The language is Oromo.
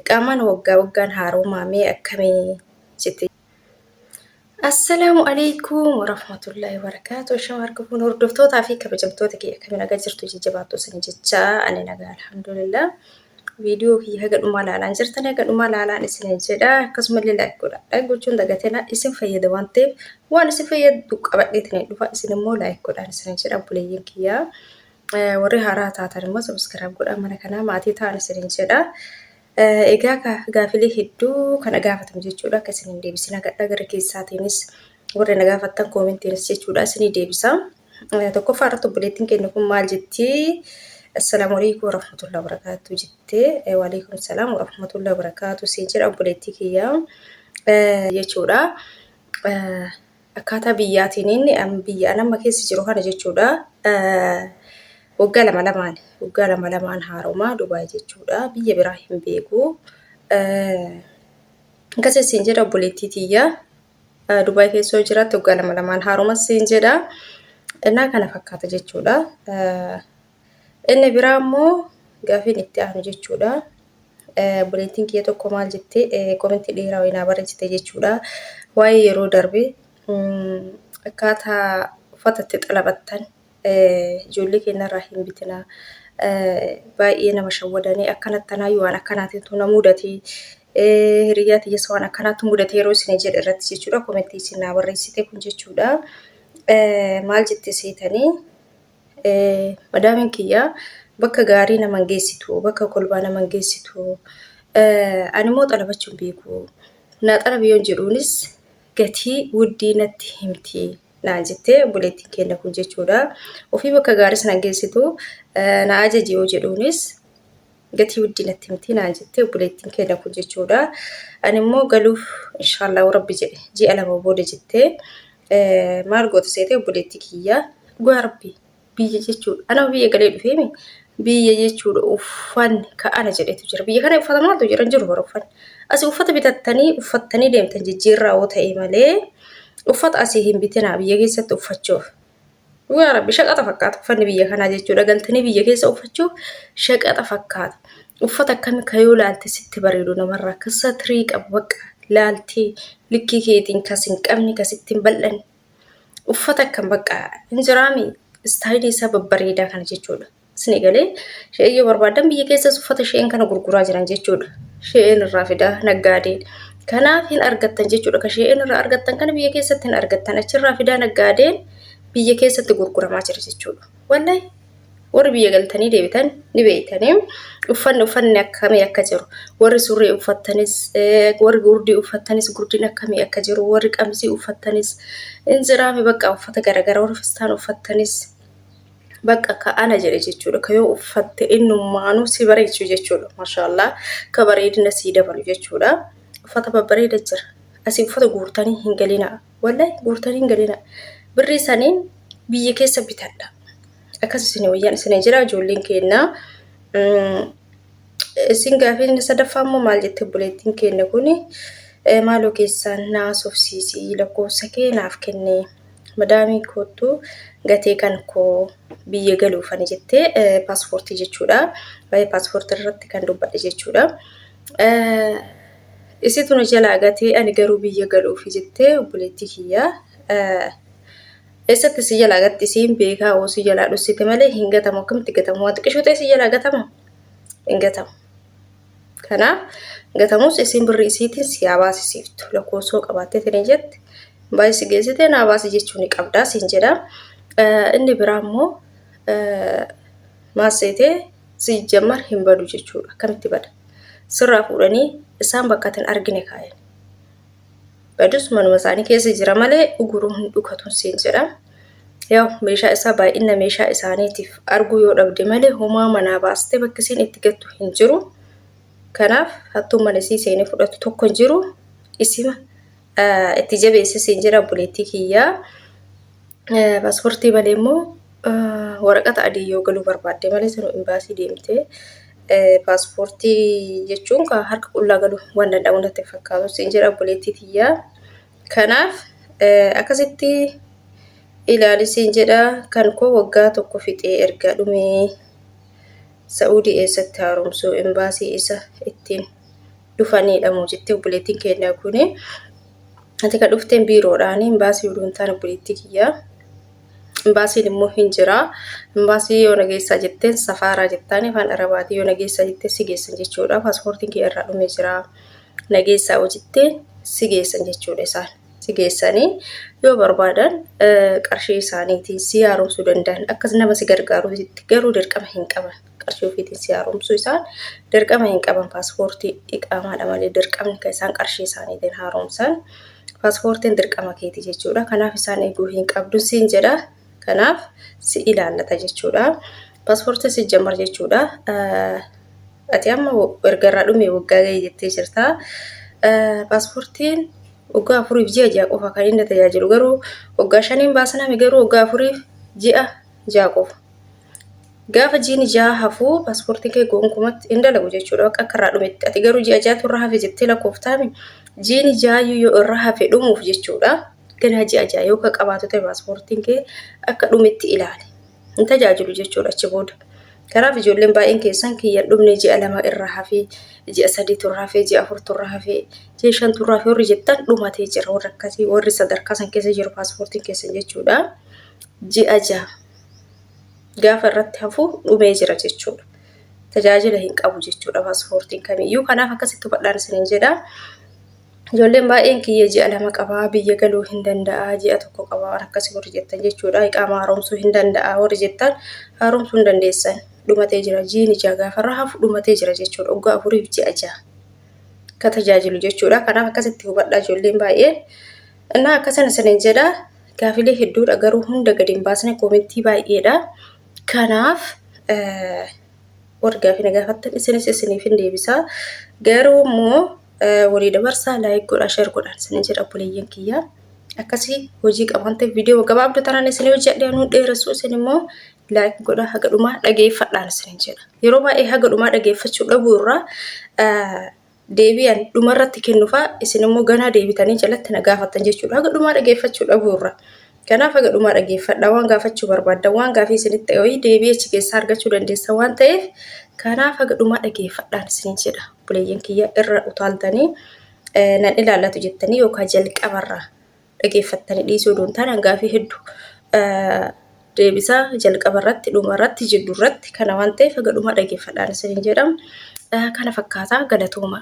Qaamaan waggaan haaromamee akkamii jette. Assalaamu alaykum warahmatullahi wabarakatuh. Shamarran hordoftootaa fi kabajamtoota kiyya akkamiin nagaa jirtu jajjabaattu isin jechaa ani nagaa alhamdulillah. Viidiyoo kiyya haga dhumaa ilaalaan jirtan haga dhumaa ilaalaan isin jedha akkasumallee like godha. Like gochuun dagateena isin fayyada waan ta'eef waan isin fayyadu qabadheetiin dhufa isin immoo like godhaan isin jedha buleeyyiin kiyya. Warri haaraa taatan immoo subscribe godhaa mana kanaa maatii ta'an isin jedha. Egaa gaafilee hedduu kana gaafatamu jechuudha akka isin deebisina gadhaa gara keessaatiinis warri na gaafattan koomentiinis jechuudha isin deebisa. Tokkoffaa irratti obboleettiin keenya kun maal jetti? Assalaamu alaykum warahmatullahi wabarakatuh jettee wa alaykum salaam warahmatullahi wabarakatuh siin jedha obboleettii kiyya jechuudha. Akkaataa biyyaatiin inni biyya nama keessa jiru kana jechuudha. Waggaa lama lamaan haarommaa Dubaay jechuudha. Biyya biraa hin beeku. Akkasii siin jedha obboleettii tiyya. Dubaay keessa jiraatti waggaa lama lamaan haarommaa siin jedha. Innaa kana fakkaata jechuudha. Inni biraa immoo gaafiin itti aanu jechuudha. Obboleettiin kiyya tokko maal jettee komentii dheeraa wayinaa barreessite jechuudha. Waa'ee yeroo darbe akkaataa uffata itti xalabattan ijoollee keenyarraa hin bitina. Baay'ee nama shawwadanii akkanattanaa waan akkanaatiin na mudate hiriyaa tiyyas waan akkanaatti mudate yeroo isin jedhe irratti jechuudha. Komentii isin naa barreessite kun jechuudha. Maal jettee seetanii madaamin kiyya bakka gaarii nama geessitu bakka kolbaa nama geessitu ani immoo xalabachuun beeku. Na xalabiyoon jedhuunis gatii wuddii natti himti. Naan jettee obboleettiin keenya kun jechuudha. Ofii bakka gaarii sana geessitu na ajaji yoo jedhuunis gatii wuddii natti himti naan jettee obboleettiin keenya kun jechuudha. Ani immoo galuuf inshaallah rabbi jedhe ji'a lama booda jettee maal goota seetee obboleettii kiyya dhugaa rabbi biyya jechuudha. Ana biyya galee dhufeemi biyya jechuudha uffanni ka'ana jedhetu jira. Biyya kana uffata maaltu jiran jiru bara uffanni. Asii uffata bitattanii uffattanii deemtan jijjiirraa yoo ta'e malee uffata asii hin bitinaa biyya keessatti uffachuuf. Dhugaa rabbi shaqaxa fakkaata uffanni biyya kanaa jechuudha. Galtanii biyya keessa uffachuuf shaqaxa fakkaata. Uffata akkamii kayoo laalte sitti bareedu namarraa akka tirii qabu bakka laaltee likkii keetiin kas hin qabne kas ittiin bal'anne. Uffata akkam bakka hin jiraami istaayilii isaa babbareedaa kana jechuudha. Isin galee sheeyyoo barbaadan biyya keessas uffata sheen kana gurguraa jiran jechuudha. Sheen irraa fidaa naggaadeen. Kanaaf hin argattan jechuudha. Ka sheen irraa argattan kana biyya keessatti hin argattan. Achirraa fidaa naggaadeen biyya keessatti gurguramaa jira jechuudha. Wallahi warri biyya galtanii deebitan ni beeytanii uffanni akkamii akka jiru. Warri surree uffattanis warri gurdii uffattanis gurdiin akkamii akka jiru. Warri qamisii uffattanis injiraami bakka uffata garagaraa warri fistaan uffattanis bakka ka'ana jedhe jechuudha. Ka yoo uffatte innummaanuu si bareechu jechuudha. Maashaallah ka bareedina sii dabalu jechuudha. Uffata babbareeda jira. Asii uffata guurtanii hin galina. Wallahi guurtanii hin galina. Birrii saniin biyya keessa bitadha. Akkas isin wayyaan isin jira ijoolleen keenya. Isin gaafiin sadaffaa immoo maal jette obboleettiin keenya kuni maaloo keessaan naasofsiisii lakkoofsa kee naaf kennee madaamii kootu gatee kan koo biyya galuufani jettee paaspoortii jechuudha. Waa'ee paaspoortii irratti kan dubbadhe jechuudha. Isitu na jalaa gatee ani garuu biyya galuufi jettee obboleettii kiyya. Eessatti si jalaa gatti isiin beekaa oo si jalaa dhussite malee hin gatamu. Akkamitti gatamu? Waan xiqqishoo ta'e si jalaa gatama? Hin gatamu. Kanaaf gatamus isiin birrii isiitiin si baasisiiftu. Lakkoofsoo qabaattee tini jette baay'ee si geessitee naa baasi jechuun ni qabdaa siin jedha. Inni biraa immoo maaseetee si jammar hin badu jechuudha. Akkamitti bada? Sirraa fuudhanii isaan bakka itti argine kaayan. Badus manuma isaanii keessa jira malee uguruu hin dhukatuun siin jedha. Yaa meeshaa isaa baay'ina meeshaa isaaniitiif arguu yoo dhabde malee homaa manaa baastee bakka isiin itti gattu hin jiru. Kanaaf hattuu mana isii seenee fudhatu tokko hin jiru. Isima itti jabeesse siin jedha obboleettii kiyyaa. Paaspoortii malee immoo waraqata adii yoo galuu barbaadde malee sanuu imbaasii deemtee paaspoortii jechuun kan harka qullaa galu waan danda'amu natti fakkaatu siin jedha obboleettii kiyyaa. Kanaaf akkasitti ilaalisiin jedha kan koo waggaa tokko fixee erga dhumee Saudi eessatti haaromsuu imbaasii isa ittiin dhufanidha moo jettee obboleettiin keenya kuni. Ati ka dhufteen biiroodhaan imbaasii dhuuntaan obboleettii kiyyaa. Imbaasiin immoo hin jira. Imbaasii yoo nageessaa jetteen safaaraa jettaan afaan Arabaatii yoo nageessaa jettee si geessan jechuudha. Paaspoortiin kee irraa dhumee jira. Nageessaa hojjettee si geessan jechuudha isaan. Si geessanii yoo barbaadan qarshii isaaniitiin si haaromsuu danda'an. Akkas nama si gargaaruutti garuu dirqama hin qaban. Qarshii ofiitiin si haaromsuu isaan dirqama hin qaban. Paaspoortii iqaamaadha malee dirqamni kan isaan qarshii isaaniitiin haaromsan. Paaspoortiin dirqama keeti jechuudha. Kanaaf isaan eeguu hin qabdu siin jedha. Kanaaf si ilaallata jechuudha. Paaspoortii si jammar jechuudha. Ati amma erga irraa dhumee waggaa gahee jettee jirta. Paaspoortiin waggaa 4 ji'a 6 qofa kan inni tajaajilu garuu waggaa 5 baasaname garuu waggaa 4 ji'a 6 qofa. Gaafa jiini 6 hafuu paaspoortiin kee gonkumatti hin dalagu jechuudha. Akka irraa dhumetti ati garuu ji'a 6 irraa hafe jettee lakkooftaami. Jiini 6 yoo irraa hafe dhumuuf jechuudha. Ganaa ji'a 6 yoo ka qabaatu ta'e paaspoortiin kee akka dhumetti ilaali. Hin tajaajilu jechuudha achi booda. Kanaaf ijoolleen baay'een keessan kiyyan dhumne ji'a 2 irraa hafee, ji'a 3 irraa hafee, ji'a 4 irraa hafee, ji'a 5 irraa hafee warri jettan dhumatee jira. Warri akkasii warri sadarkaa san keessa jiru paaspoortiin keessan jechuudha. Ji'a 6 gaafa irratti hafuu dhumee jira jechuudha. Tajaajila hin qabu jechuudha paaspoortiin kamiyyuu. Kanaaf akkasitti hubadhaan isiniin jedha. Ijoolleen baay'een kiyya ji'a 2 qabaa biyya galuu hin danda'a ji'a 1 qabaa waan akkasii warri jettan jechuudha. Iqaamaa haaromsuu hin danda'a warri jettan haaromsuu hin dandeessan. Dhumatee jira jiini 6 gaafa irraa hafu dhumatee jira jechuudha. Waggaa 4 ji'a 6 ka tajaajilu jechuudha. Kanaaf akkasitti hubadhaa ijoolleen baay'een. Innaa akkasana isiniin jedha. Gaafilee hedduudha garuu hunda gadi hin baasne koomentii baay'eedha. Kanaaf warri gaafii gaafattan isiniif hin deebisaa. Garuu immoo walii dabarsaa laayik godhaa sheer godhaan isiniin jedha obboleeyyan kiyyaa. Akkasii hojii qaban ta'e viidiyoo gabaabduu tanaan isin hojjedhee nu dheeressu isin immoo laayik godhaa haga dhumaa dhageeffadhaan isiniin jedha. Yeroo baay'ee haga dhumaa dhageeffachuu dhabuu irraa deebi'an dhumarratti kennuufaa isin immoo ganaa deebitanii jalatti na gaafattan jechuudha. Haga dhumaa dhageeffachuu dhabuu irraa. Kanaaf haga dhumaa dhageeffadhaa waan gaafachuu barbaaddan waan gaafii isinitti ta'e deebii achi keessaa argachuu dandeessa waan ta'eef kanaaf haga dhumaa dhageeffadhaan isiniin jedha. Obboleeyyan kiyya irra utaaltanii nan ilaallatu jettanii yookaan jalqabarraa dhageeffattanii dhiisuu doon taanaan gaafii hedduu deebisaa jalqabarratti dhumarratti jiddurratti kana waan ta'eef haga dhumaa dhageeffadhaan isiniin jedha. Kana fakkaataa galatooma.